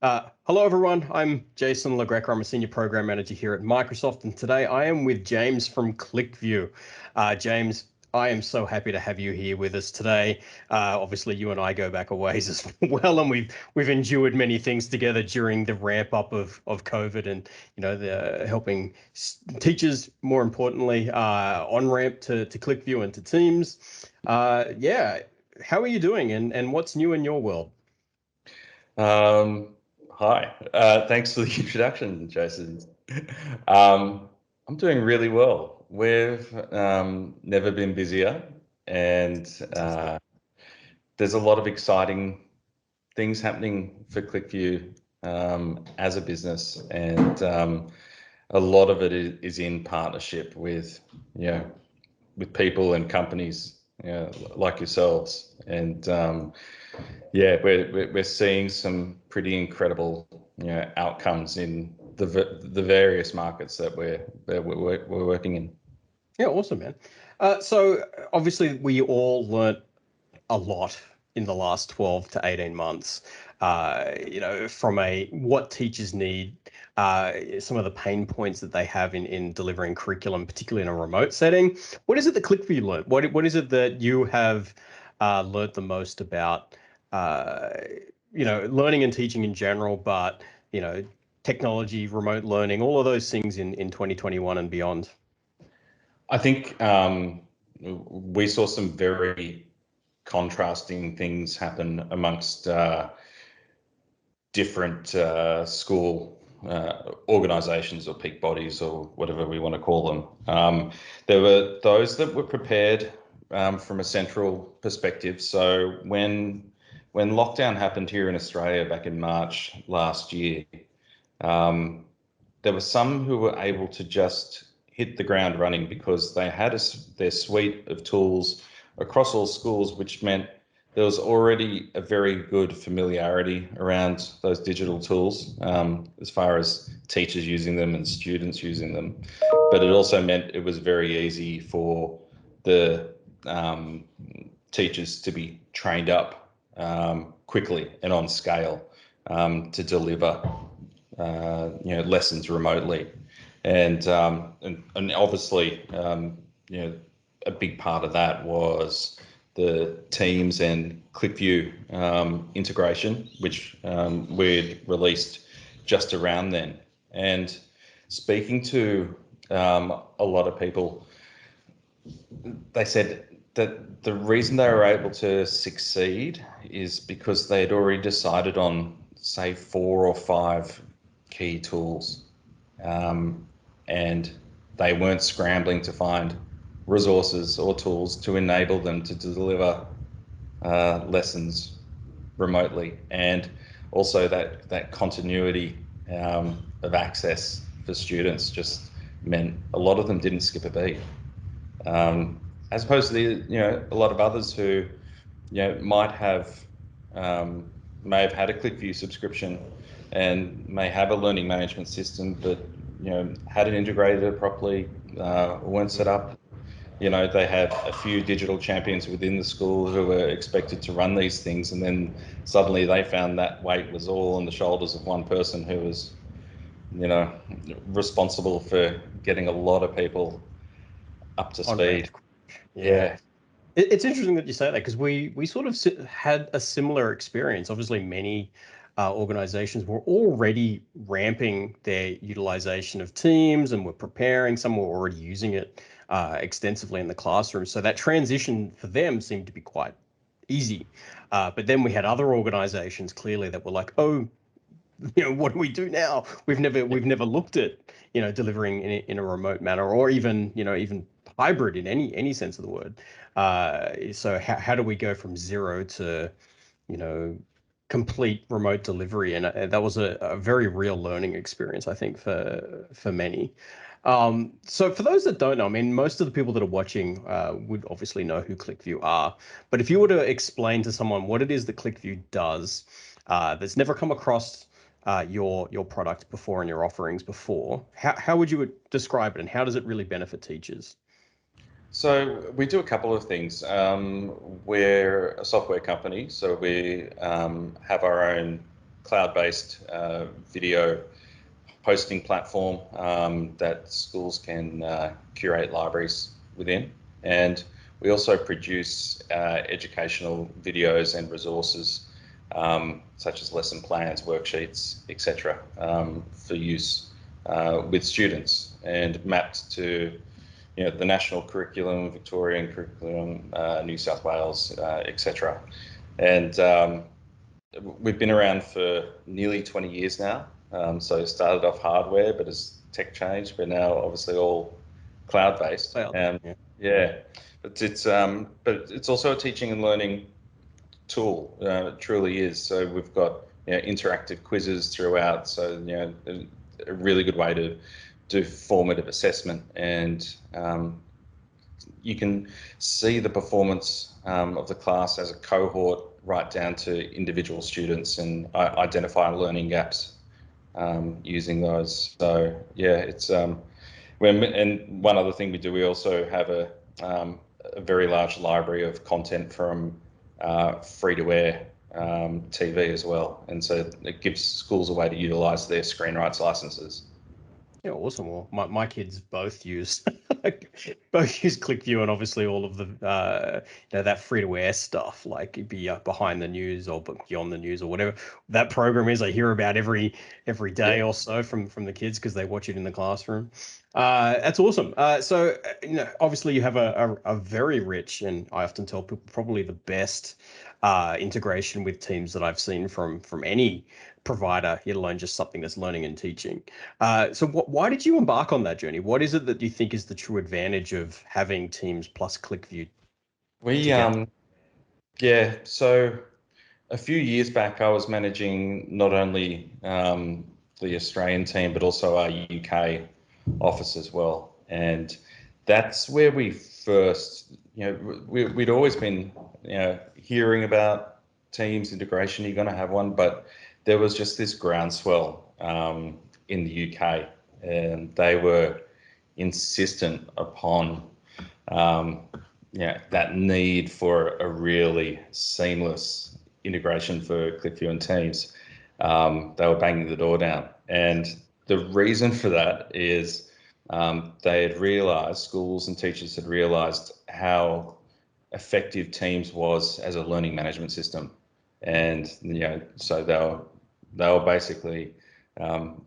Hello, everyone. I'm Jason Greca. I'm a senior program manager here at Microsoft, and today I am with James from ClickView. James, I am so happy to have you here with us today. Obviously, you and I go back a ways as well, and we've endured many things together during the ramp up of COVID, and the helping teachers, more importantly, on ramp to ClickView and to Teams. Yeah, how are you doing, and what's new in your world? Um, Hi. Thanks for the introduction, Jason. Um, I'm doing really well. We've never been busier, and Fantastic. there's a lot of exciting things happening for ClickView as a business, and a lot of it is in partnership with you know with people and companies like yourselves, and yeah, we're seeing some pretty incredible outcomes in the various markets that we're working in. Yeah, awesome, man. So obviously we all learnt a lot in the last 12 to 18 months, from what teachers need, some of the pain points that they have in delivering curriculum, particularly in a remote setting. What is it that ClickView learned? What is it that you have learnt the most about, uh, learning and teaching in general, but, you know, technology, remote learning, all of those things in 2021 and beyond? I think we saw some very contrasting things happen amongst different school organisations or peak bodies or whatever we want to call them. There were those that were prepared from a central perspective. So when lockdown happened here in Australia back in March last year, um, there were some who were able to just hit the ground running because they had their suite of tools across all schools, which meant there was already a very good familiarity around those digital tools as far as teachers using them and students using them. But it also meant it was very easy for the teachers to be trained up quickly and on scale to deliver lessons remotely, and obviously a big part of that was the Teams and ClickView integration, which we'd released just around then. And speaking to a lot of people, they said that the reason they were able to succeed is because they had already decided on, say, 4 or 5 key tools, um, and they weren't scrambling to find resources or tools to enable them to deliver lessons remotely, and also that continuity of access for students just meant a lot of them didn't skip a beat, um, as opposed to a lot of others who might have may have had a ClickView subscription and may have a learning management system, but hadn't integrated it properly, weren't set Mm. up. They had a few digital champions within the school who were expected to run these things, and then suddenly they found that weight was all on the shoulders of one person who was, you know, responsible for getting a lot of people up to On speed. ramp. Yeah. Yeah. It's interesting that you say that because we sort of had a similar experience. Obviously, many organizations were already ramping their utilization of Teams and were preparing. Some were already using it extensively in the classroom. So that transition for them seemed to be quite easy. But then we had other organizations clearly that were like, oh, what do we do now? We've never looked at, delivering in a remote manner, or even, even hybrid in any sense of the word. So how do we go from zero to, you know, complete remote delivery? And that was a very real learning experience, I think, for many. So for those that don't know, I mean, most of the people that are watching would obviously know who ClickView are. But if you were to explain to someone what it is that ClickView does, that's never come across your product before and your offerings before, how would you describe it, and how does it really benefit teachers? So we do a couple of things. We're a software company, so we have our own cloud-based video hosting platform that schools can curate libraries within. And we also produce educational videos and resources such as lesson plans, worksheets, etc., for use with students and mapped to the national curriculum, Victorian curriculum, New South Wales, etc. And we've been around for nearly 20 years now. So it started off hardware, but as tech changed, we're now obviously all cloud-based. Well, yeah. Yeah, but it's also a teaching and learning tool. It truly is. So we've got interactive quizzes throughout. So a really good way to do formative assessment, and you can see the performance of the class as a cohort right down to individual students and identify learning gaps using those. So yeah, it's and one other thing we do, we also have a very large library of content from free-to-air TV as well, and so it gives schools a way to utilise their screen rights licenses. Yeah, awesome. Well, my kids both use both use ClickView and obviously all of the that free to air stuff, like it'd be behind the news or beyond the news or whatever that program is. I hear about every day Yeah. or so from the kids because they watch it in the classroom. That's awesome. So obviously you have a very rich, and I often tell people probably the best integration with teams that I've seen from any provider, let alone just something that's learning and teaching. So why did you embark on that journey? What is it that you think is the true advantage of having Teams plus ClickView We together? yeah, so a few years back, I was managing not only the Australian team, but also our UK office as well. And that's where we first, we'd always been, hearing about Teams integration. You're going to have one, but there was just this groundswell in the UK, and they were insistent upon that need for a really seamless integration for ClickView and Teams. They were banging the door down. And the reason for that is they had realised, schools and teachers had realised how effective Teams was as a learning management system. And, so they were basically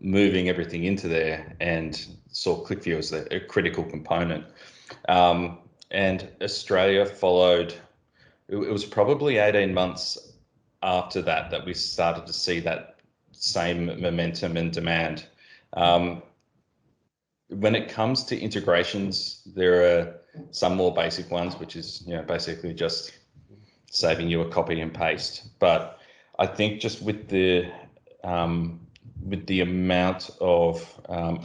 moving everything into there and saw ClickView as a critical component. And Australia followed. It was probably 18 months after that we started to see that same momentum and demand. When it comes to integrations, there are some more basic ones, which is basically just saving you a copy and paste. But I think just with the amount of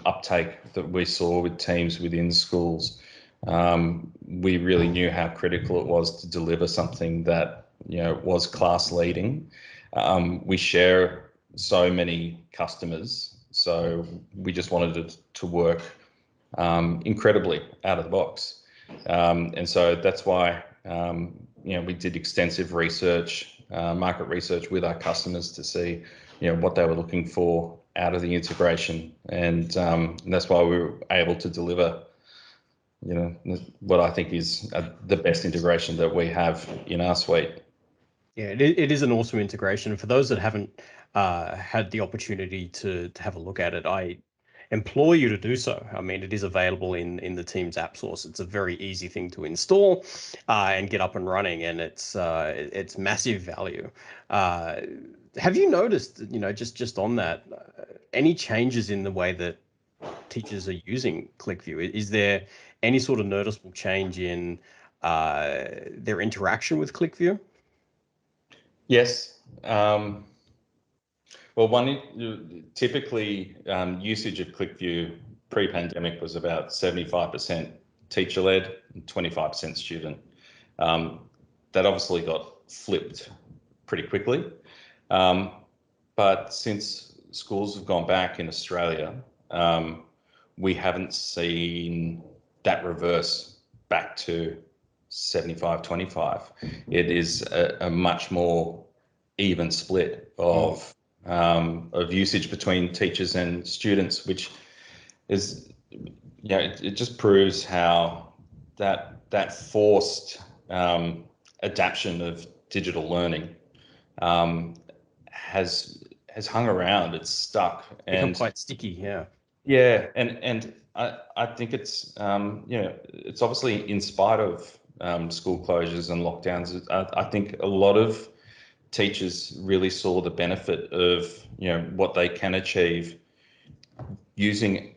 uptake that we saw with teams within schools, we really knew how critical it was to deliver something that was class leading. We share so many customers, so we just wanted it to work incredibly out of the box, and so that's why we did extensive research, market research with our customers to see what they were looking for out of the integration, and that's why we were able to deliver what I think is the best integration that we have in our suite. Yeah, it is an awesome integration. For those that haven't had the opportunity to have a look at it, I implore you to do so. I mean, it is available in the Teams app source. It's a very easy thing to install and get up and running, and it's massive value. Uh, have you noticed, just on that, any changes in the way that teachers are using ClickView? Is there any sort of noticeable change in their interaction with ClickView? Yes. Well, typically usage of ClickView pre-pandemic was about 75% teacher-led and 25% student. That obviously got flipped pretty quickly. But since schools have gone back in Australia, we haven't seen that reverse back to 75-25. It is a much more even split of of usage between teachers and students, which is, it just proves how that forced adaptation of digital learning um, has hung around. It's stuck, Become and quite sticky, yeah. yeah, and I think it's it's obviously in spite of school closures and lockdowns. I think a lot of teachers really saw the benefit of what they can achieve using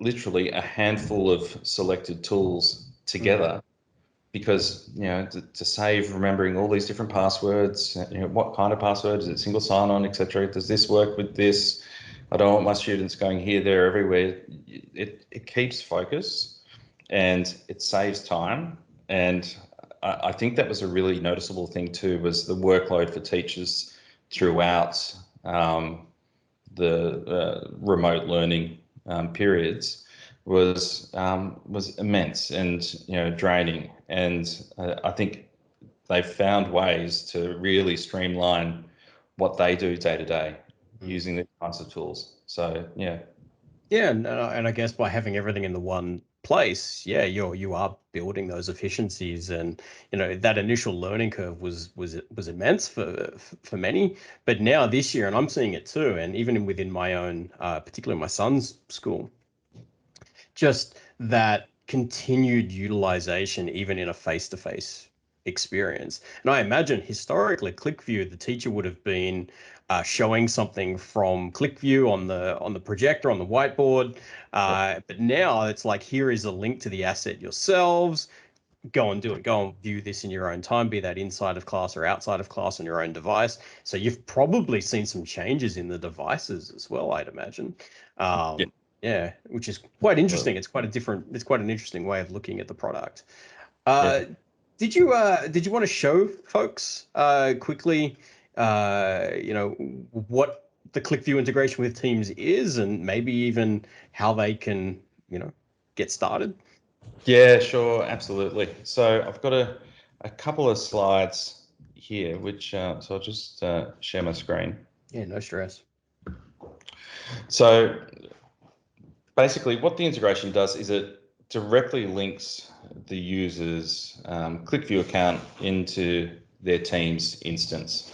literally a handful of selected tools Mm. together, because to save remembering all these different passwords, what kind of password is it, single sign-on, etc. Does this work with this? I don't want my students going here, there, everywhere. It keeps focus and it saves time. And I think that was a really noticeable thing too, was the workload for teachers throughout the remote learning periods was immense and draining. And I think they've found ways to really streamline what they do day to day Mm. using these kinds of tools. So yeah. Yeah, and I guess by having everything in the one place, yeah, you are building those efficiencies, and that initial learning curve was immense for many, but now this year, and I'm seeing it too, and even within my own, particularly my son's school, just that continued utilization, even in a face-to-face experience. And I imagine historically, ClickView, the teacher would have been showing something from ClickView on the projector on the whiteboard, Yep. but now it's like, here is a link to the asset yourselves. Go and do it. Go and view this in your own time, be that inside of class or outside of class on your own device. So you've probably seen some changes in the devices as well, I'd imagine. Yeah. Yeah, which is quite interesting. Absolutely. It's quite an interesting way of looking at the product. Yeah. Uh, did you want to show folks quickly, what the ClickView integration with Teams is, and maybe even how they can, get started? Yeah, sure, absolutely. So I've got a couple of slides here, which so I'll just share my screen. Yeah, no stress. So basically, what the integration does is it directly links the user's ClickView account into their Teams instance.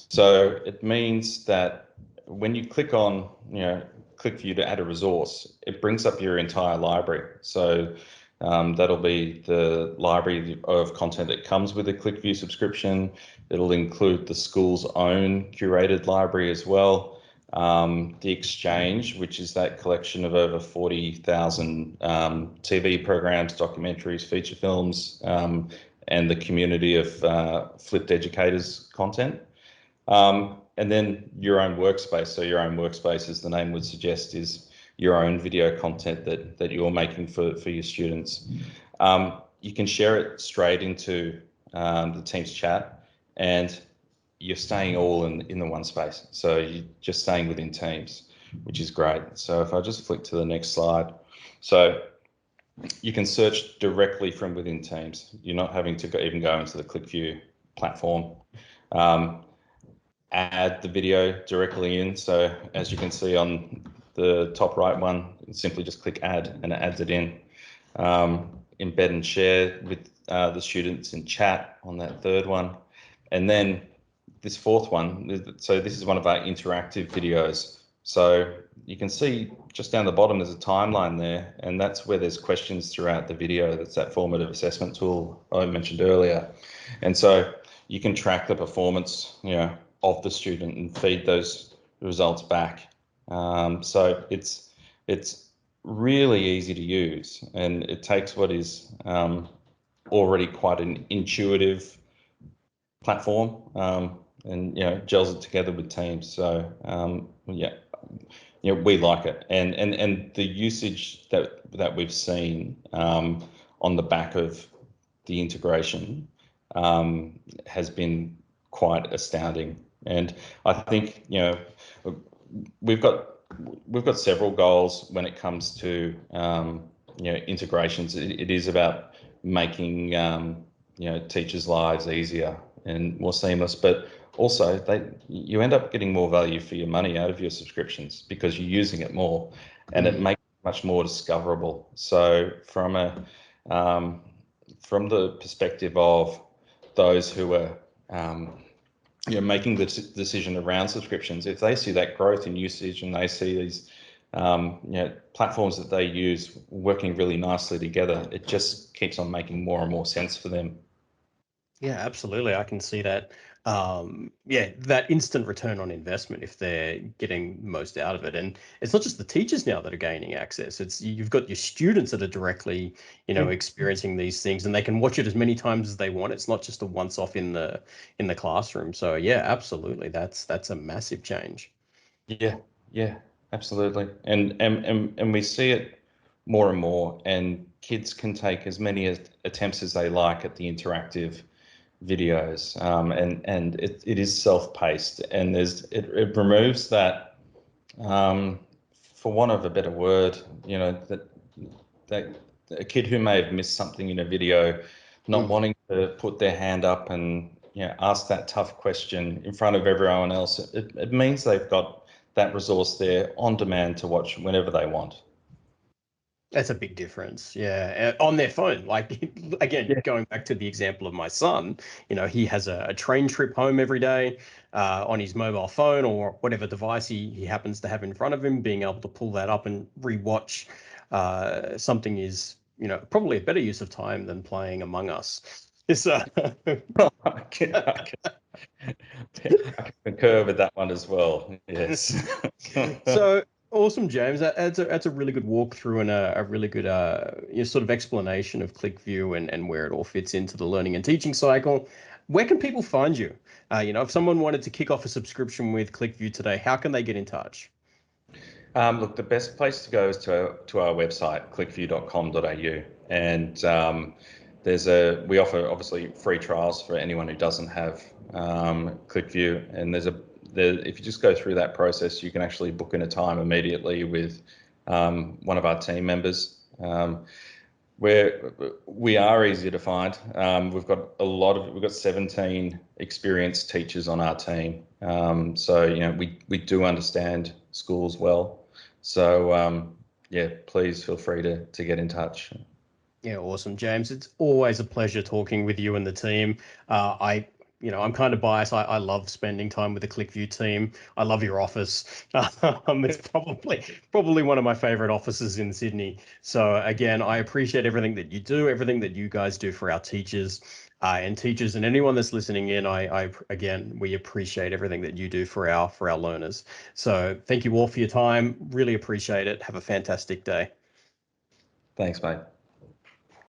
So it means that when you click on, ClickView to add a resource, it brings up your entire library. So that'll be the library of content that comes with a ClickView subscription. It'll include the school's own curated library as well. The Exchange, which is that collection of over 40,000 TV programs, documentaries, feature films, and the community of flipped educators content. And then your own workspace. So your own workspace, as the name would suggest, is your own video content that you're making for your students. You can share it straight into the Teams chat, and you're staying all in the one space. So you're just staying within Teams, which is great. So if I just flick to the next slide. So you can search directly from within Teams. You're not having to even go into the ClickView platform. Um, Add the video directly in. So as you can see on the top right one, simply just click add and it adds it in. Embed and share with the students in chat on that third one. And then this fourth one, so this is one of our interactive videos. So you can see just down the bottom, there's a timeline there, and that's where there's questions throughout the video. That's that formative assessment tool I mentioned earlier. And so you can track the performance, of the student and feed those results back. So it's really easy to use, and it takes what is already quite an intuitive platform, and gels it together with Teams. So we like it, and the usage that we've seen on the back of the integration has been quite astounding. And I think we've got we've got several goals when it comes to integrations. It is about making teachers' lives easier and more seamless, but also you end up getting more value for your money out of your subscriptions because you're using it more, and it makes it much more discoverable. So um, from the perspective of those who are making the decision around subscriptions, if they see that growth in usage and they see these platforms that they use working really nicely together, it just keeps on making more and more sense for them. Yeah, absolutely. I can see that. Yeah, that instant return on investment if they're getting most out of it. And it's not just the teachers now that are gaining access. It's you've got your students that are directly, experiencing these things, and they can watch it as many times as they want. It's not just a once off in the classroom. So yeah, absolutely. That's a massive change. Yeah, yeah, absolutely. And we see it more and more, and kids can take as many attempts as they like at the interactive videos, and it is self-paced, and it removes that, um, for want of a better word, that a kid who may have missed something in a video, not Mm. wanting to put their hand up and ask that tough question in front of everyone else. It means they've got that resource there on demand to watch whenever they want. That's a big difference. Yeah. On their phone. Like, again, Yeah. going back to the example of my son, he has a train trip home every day on his mobile phone or whatever device he happens to have in front of him, being able to pull that up and rewatch something is, probably a better use of time than playing Among Us. So, I can concur with that one as well. Yes. so awesome, James. That's a really good walkthrough and a really good sort of explanation of ClickView and where it all fits into the learning and teaching cycle. Where can people find you? If someone wanted to kick off a subscription with ClickView today, how can they get in touch? Look, the best place to go is to our website, clickview.com.au. And we offer obviously free trials for anyone who doesn't have ClickView. And if you just go through that process, you can actually book in a time immediately with one of our team members. We are easy to find. We've got 17 experienced teachers on our team. So we do understand schools well. So yeah, please feel free to get in touch. Yeah, awesome, James. It's always a pleasure talking with you and the team. I'm kind of biased. I love spending time with the ClickView team. I love your office. It's probably one of my favorite offices in Sydney. So again, I appreciate everything that you do, everything that you guys do for our teachers and anyone that's listening in. I again, we appreciate everything that you do for our learners. So thank you all for your time. Really appreciate it. Have a fantastic day. Thanks, mate.